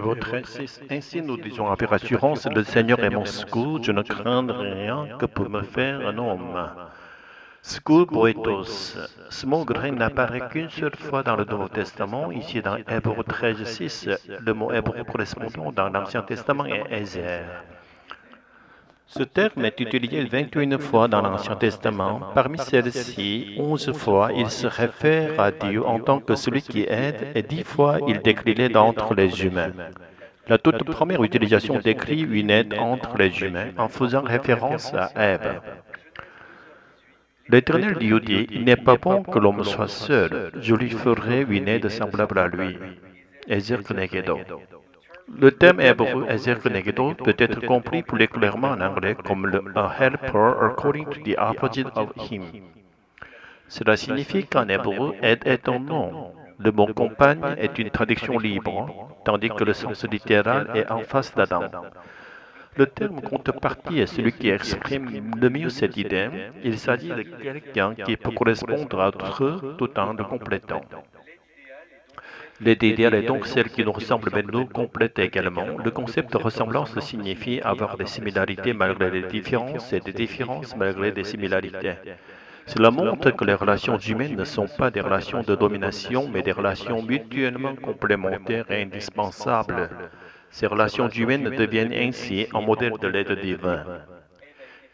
Hébreux 13:6. Ainsi nous disons avec assurance, le Seigneur est mon secours, je ne craindrai rien que pour me faire un homme. Secours poetos. Ce mot grec n'apparaît qu'une seule fois dans le Nouveau Testament, ici dans Hébreux 13:6. Le mot hébreu correspondant dans l'Ancien Testament est Ezer. Ce terme est utilisé 21 fois dans l'Ancien Testament. Parmi celles-ci, 11 fois, il se réfère à Dieu en tant que celui qui aide et 10 fois, il décrit l'aide entre les humains. La toute première utilisation décrit une aide entre les humains en faisant référence à Ève. L'Éternel Dieu dit, il n'est pas bon que l'homme soit seul, je lui ferai une aide semblable à lui. Ezer Kenegdo. Le terme hébreu Ezer Kenegdo peut être compris plus clairement en anglais comme a helper according to the opposite of him. Cela signifie qu'en hébreu, aide est un nom. Le mot compagne est une traduction libre, tandis que le sens littéral est en face d'Adam. Le terme contrepartie est celui qui exprime le mieux cette idée. Il s'agit de quelqu'un qui peut correspondre à autre tout en le complétant. L'idée idéale est donc celle qui nous ressemble mais nous complète également. Le concept de ressemblance signifie avoir des similarités malgré les différences et des différences malgré les similarités. Cela montre que les relations humaines ne sont pas des relations de domination mais des relations mutuellement complémentaires et indispensables. Ces relations humaines deviennent ainsi un modèle de l'aide divine.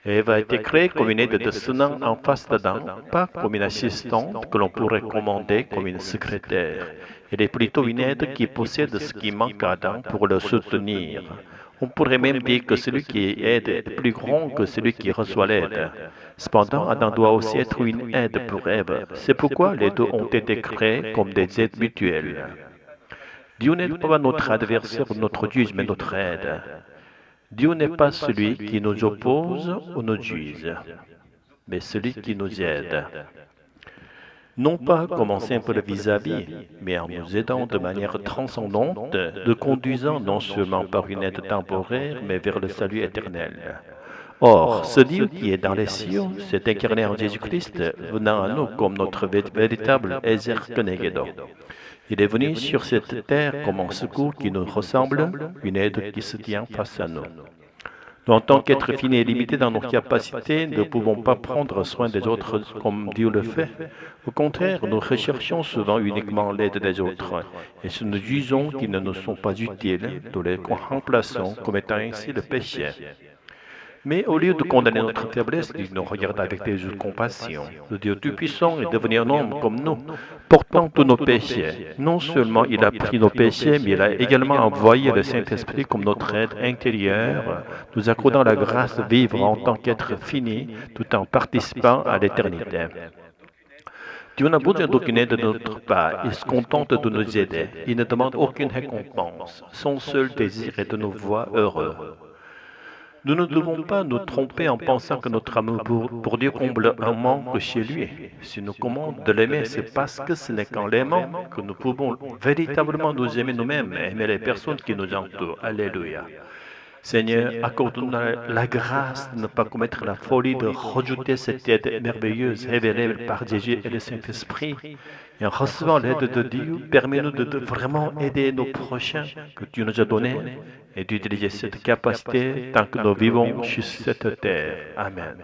Ève a été créée comme une aide de Sénan en face d'Adam, pas comme une assistante que l'on pourrait commander comme une secrétaire. Elle est plutôt une aide qui possède ce qui manque à Adam pour le soutenir. On pourrait même dire que celui qui aide est plus grand que celui qui reçoit l'aide. Cependant, Adam doit aussi être une aide pour Ève. C'est pourquoi les deux ont été créés comme des aides mutuelles. Dieu n'est pas notre adversaire ou notre juge, mais notre aide. Dieu n'est pas celui qui nous oppose ou nous juge, mais celui qui nous aide. Non pas comme un simple vis-à-vis, mais en nous aidant de manière transcendante, nous conduisant non seulement par une aide temporaire, mais vers le salut éternel. Or, ce Dieu qui est dans les cieux s'est incarné en Jésus-Christ, venant à nous comme notre véritable Ezer Kenegdo. Il est venu sur cette terre comme un secours qui nous ressemble, une aide qui se tient face à nous. Nous, en tant qu'êtres finis et limités dans nos capacités, ne pouvons pas prendre soin des autres comme Dieu le fait. Au contraire, nous recherchons souvent uniquement l'aide des autres. Et si nous jugeons qu'ils ne nous sont pas utiles, nous les remplaçons comme étant ainsi le péché. Mais au lieu de condamner notre faiblesse, il nous regarde avec des yeux de compassion. Le Dieu Tout-Puissant est devenu un homme comme nous, portant tous nos péchés. Non seulement il a pris nos péchés, mais il a également envoyé le Saint-Esprit comme notre aide intérieure, nous accordant la grâce de vivre en tant qu'être fini, tout en participant à l'éternité. Dieu n'a besoin d'aucune aide de notre part, il se contente de nous aider. Il ne demande aucune récompense. Son seul désir est de nous voir heureux. Nous ne devons pas nous tromper en pensant que notre amour pour Dieu comble un manque chez lui. S'il nous commande de l'aimer, c'est parce que ce n'est qu'en l'aimant que nous pouvons véritablement nous aimer nous-mêmes et aimer les personnes qui nous entourent. Alléluia. Seigneur, accorde-nous la grâce de ne pas commettre la folie de rejeter cette aide merveilleuse révélée par Jésus et le Saint-Esprit. Et en recevant l'aide de Dieu, permets-nous de vraiment aider nos prochains que tu nous as donnés et d'utiliser cette capacité tant que nous vivons sur cette terre. Amen.